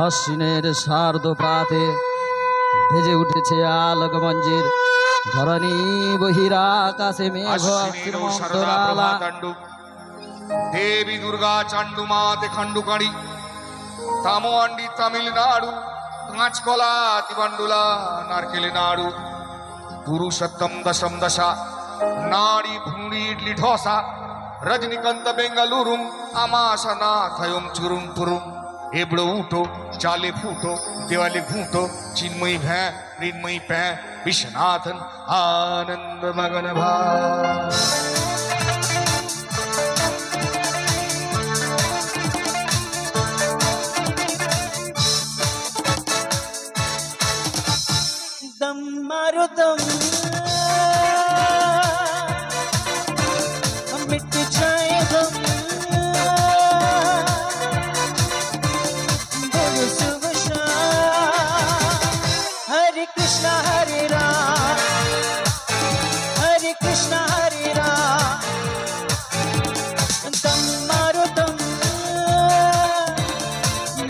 অশ্বিনের শারদ প্রাতে ভেজে উঠেছে আলোকমঞ্জির ধরণী বহিরাকাশে মেঘ অন্তরালা। देवी दुर्गा चांडुमाते खंडुकाणी तामोआंडी तमिलनाडु कांचकोला तिबंडुला नारकेले नाडु पुरुषोत्तम दशम दशा नाड़ी भूड़ी इडली ढोसा रजनीकांत बेंगलुरु आमाशना थयम चुरुम पुरुम एबड़ो उठो चाले फूटो देवाले घूटो चिन्मयी भै मृन्मयी पै विश्वनाथन आनंद मगन भाव। दम मारो दम मिट जाए गम बोलो सुबह शाम हरे कृष्णा हरे राम हरे कृष्णा हरे राम। दम मारो दम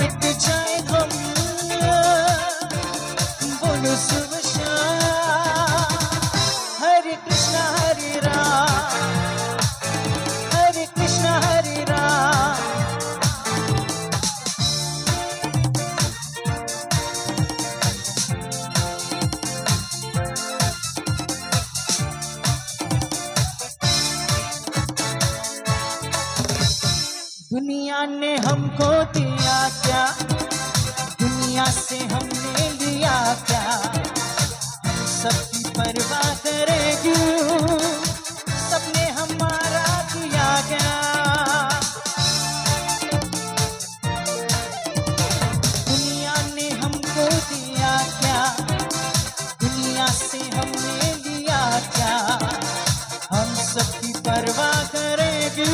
मिट जाए गम बोलो सुबह हरे कृष्णा हरे राम। दुनिया ने हमको दिया क्या, दुनिया से हमने लिया क्या, सबकी परवाह करेगी सबने हमारा किया क्या। दुनिया ने हमको दिया क्या, दुनिया से हमने लिया क्या, हम सबकी परवाह करेगी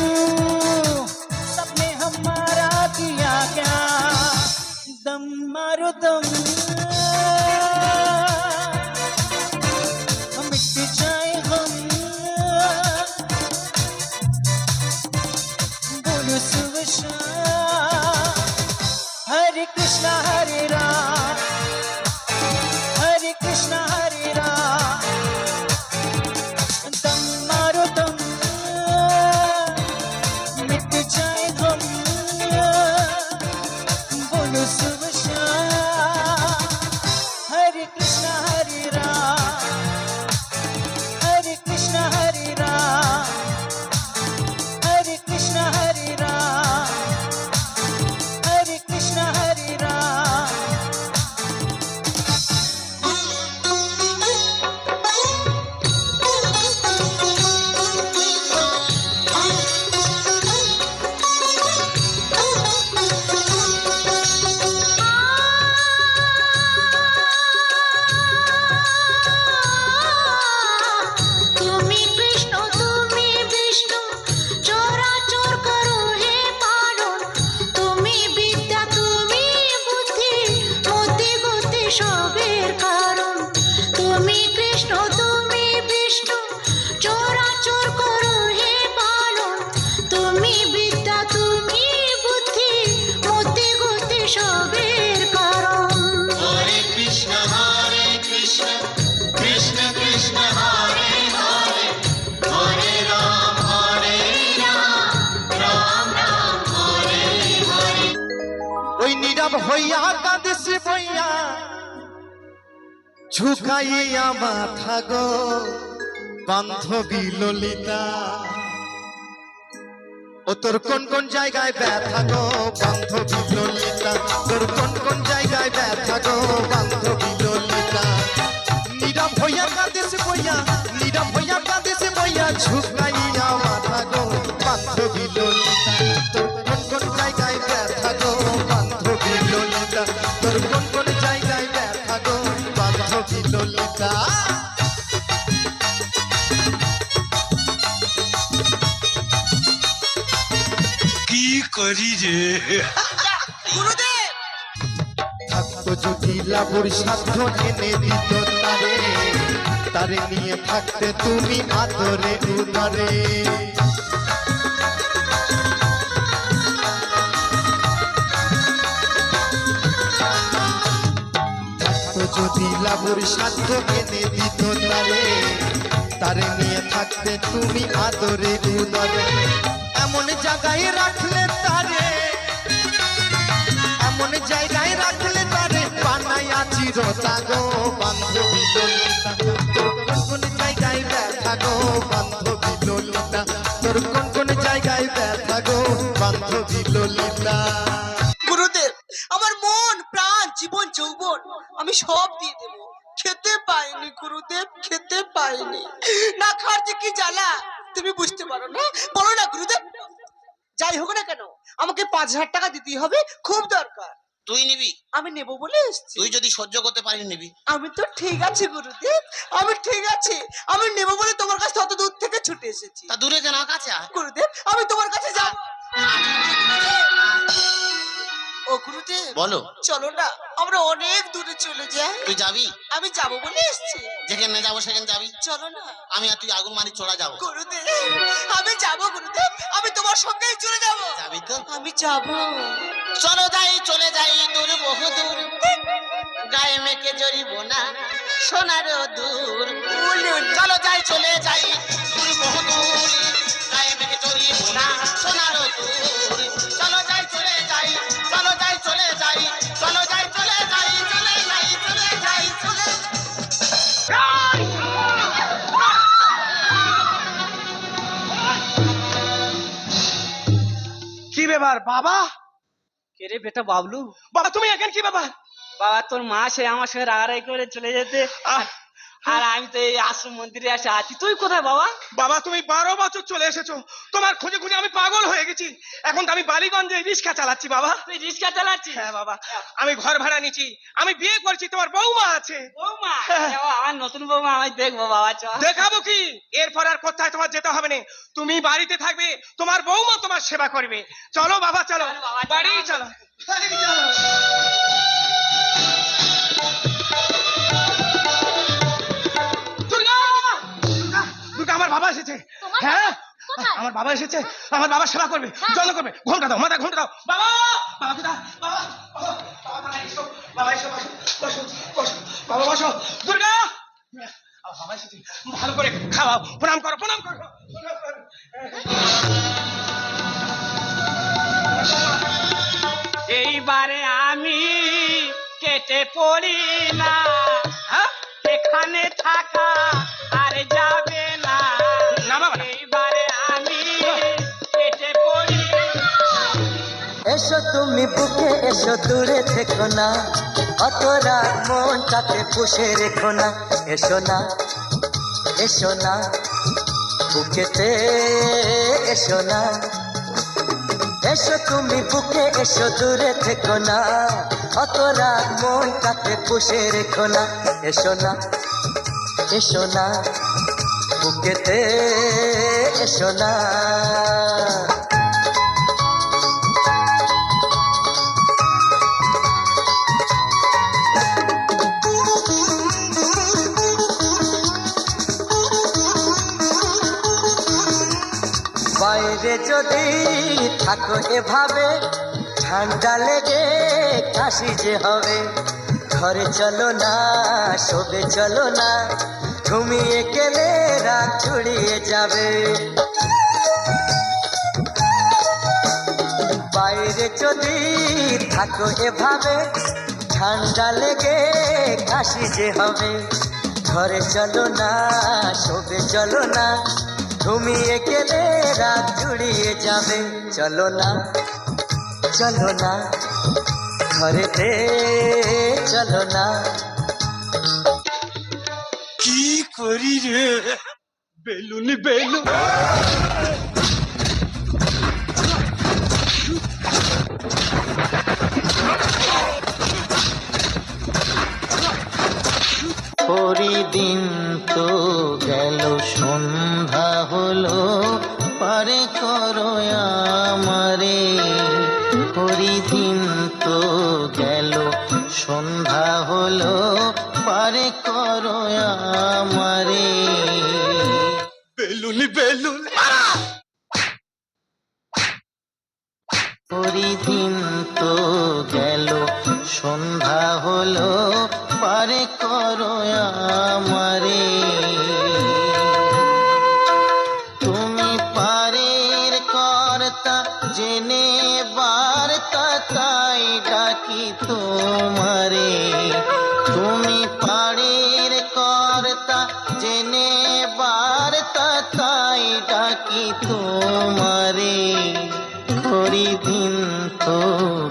सबने हमारा किया क्या। दम मारो दम मिट जाए हम बोलो सुबह शाम हरे कृष्णा हरे राम हरे कृष्णा हरे राम। दम मारो दम मिट जाए हम बोलो सुबह शाम हरे कृष्णा हरे राम हरे कृष्णा हरे राम हरे कृष्णा हरे राम हरे कृष्णा हरे राम। হইয়া কাঁদিস বইয়া ঝুঁকাইয়া মাথা গো বান্ধবী ললিতা। ও তোর কোন কোন জায়গায় ব্যথা গো বান্ধবী ললিতা, তোর কোন কোন জায়গায় ব্যথা গো বান্ধবী ললিতা। নীরব হইয়া কাঁদিস বইয়া, নীরব হইয়া কাঁদিস বইয়া ঝুঁকাইয়া মাথা গো বান্ধবী ললিতা। তোর কোন কোন জায়গায় ব্যথা গো বান্ধবী ললিতা, তোর কোন কোন জায়গায় ব্যথা গো বান্ধবী ললিতা। কি করি রে থাকতো যদি লাবুর সাধ্য এনে দিত তারে, তারে নিয়ে থাকতে তুমি আদরে উদরে। নীলাবুর সাধ্য এনে দিত তারে, তারে নিয়ে থাকতে তুমি আদরে উদরে। এমন জায়গায় রাখলে তারে, এমন জায়গায় রাখলে তারে, বানায়া চিরতা গো বান্ধবী ললিতা। তোর কোন কোন জায়গায় ব্যথা গো বান্ধবী ললিতা, তোর কোন কোন জায়গায় ব্যথা গো বান্ধবী ললিতা। গুরুদেব, আমার মন প্রাণ জীবন যৌবন আমি সব দিয়ে দেব। খেতে পাইনি গুরুদেব, খেতে পাইনি। না খাওয়ার যে কি জ্বালা তুমি বুঝতে পারো না। বলো না গুরুদেব। যাই হোক না কেন, আমাকে 5,000 টাকা দিতেই হবে, খুব দরকার। তুই নিবি? আমি নেব বলে এসেছি। তুই যদি সহ্য করতে পারিস নিবি। আমি তো ঠিক আছে গুরুদেব, আমি ঠিক আছে। আমি নেব বলে তোমার কাছে তত দূর থেকে ছুটে এসেছি। তা দূরে কেন, কাছে আয়। গুরুদেব, আমি তোমার কাছে যাব। ও গুরুদেব, বলো। চলো না আমরা অনেক দূরে চলে যাই। তুই যাবি? আমি যাব বলে এসেছি। যেখানে যাবো সেখানে যাবি। চলো না। আমি আর তুই আগুন মারি চড়া যাবো। গুরুদেব, আমি যাব গুরুদেব, আমি তোমার সঙ্গেই চলে যাব। যাবি তো? আমি যাব। চলো যাই, চলে যাই দূর বহু দূর, গায়ে মেখে জড়িব না সোনার দূর। চলো যাই, চলে যাই দূর বহু দূর, গায়ে মেখে জড়িব না সোনার দূর। চলো যাই, চলে যাই, চলো যাই, চলে যাই, চলো যাই, চলে যাই, চলে যাই, চলে যাই, চলে কি ব্যাপার বাবা? কে রে বেটা বাবলু? বাবা তুমি এখানে কি ব্যাপার? বাবা তোর মা সে আমার সঙ্গে রাগারাগি করে চলে যেতে, আর আমি তো এই আশ্রম মন্দিরে এসে আছি। তুই কোথায় বাবা? বাবা তুমি 12 বছর চলে এসেছো, তোমার খুঁজে খুঁজে আমি পাগল হয়ে গেছি। এখন তো আমি বালিগঞ্জে রিক্সা চালাচ্ছি বাবা। তুই রিক্সা চালাচ্ছিস? হ্যাঁ বাবা, আমি ঘর ভাড়া নিচ্ছি, আমি বিয়ে করছি, তোমার বৌমা আছে। বৌমা? আমার নতুন বৌমা আমি দেখবো বাবা। চ দেখাবো কি, এরপর আর কোথায় তোমার যেতে হবে না, তুমি বাড়িতে থাকবে, তোমার বৌমা তোমার সেবা করবে। চলো বাবা, চলো চলো বাবা, চলো। বাড়ি চলো, বাড়ি চলো। দুর্গা! দুর্গা! দুর্গা, আমার বাবা এসেছে। হ্যাঁ আমার বাবা এসেছে, আমার বাবা সেবা করবে, যত্ন করবে। ঘন্টা দাও, মাথা ঘন্টা দাও। বাবা, বাবা কোথায়? বাবা, বাবা, বাবা এসো, বাবা এসো, বসো, বসো, বসো, বাবা বসো। দুর্গা! আমার বাবা এসেছে, ভালো করে খাওয়াও, প্রণাম করো, প্রণাম করো, প্রণাম করো। এইবারে আমি কেটে পড়ি না, এখানে থাকা আর যাবে না। না বাবা না। এইবারে আমি কেটে পড়ি। এসো তুমি বুকে এসো, দূরে থেকো না, অতরা মনটাকে পুষে রেখো না। এসো না, এসো না, বুকেতে এসো না। এসো তুমি বুকে এসো, দূরে থেকো না, অতরা মনটাকে পুষে রেখো না। এসো না, এসো না, বুকেতে এসো না। বাইরে যদি থাকো এভাবে, ঠান্ডা লেগে কাশি যে হবে। ঘরে চলো না, শোবে চলো না, ঘুমিয়ে গেলে রাত ছুড়িয়ে যাবে। বাইরে যদি থাকো এভাবে, ঠান্ডা লেগে কাশি যে হবে। ঘরে চলো না, শোবে চলো না, ঘুমিয়ে গেলে রাত জুড়িয়ে যাবে। চলো না, চলো না, ঘরেতে চলো না। কি করি রে? বেলুন বেলুন, পরিদিন তো গেল, সন্ধ্যা হলো, পারে করো আমারে। পরিদিন তো গেল, সন্ধ্যা হলো, পারে করো আমারে। Balloon balloon. পরিদিন তো গেল, সন্ধ্যা হলো, পারে করো জেনে বার্তা তাই ডাকি তোমারে ঘড়ি দিন তো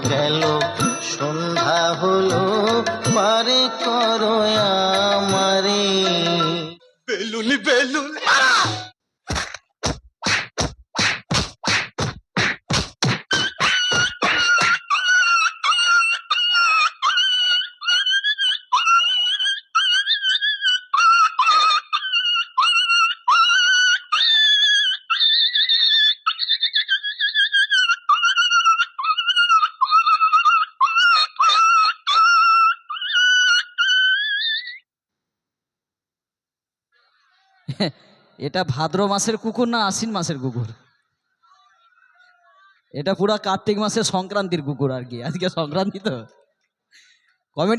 গেল সন্ধ্যা হলো পারে করো আমারে বেলুন বেলুন এটা ভাদ্র মাসের কুকুর না আশ্বিন মাসের কুকুর? এটা পুরা কার্তিক মাসের সংক্রান্তির কুকুর আর কি, আজকে সংক্রান্তি তো।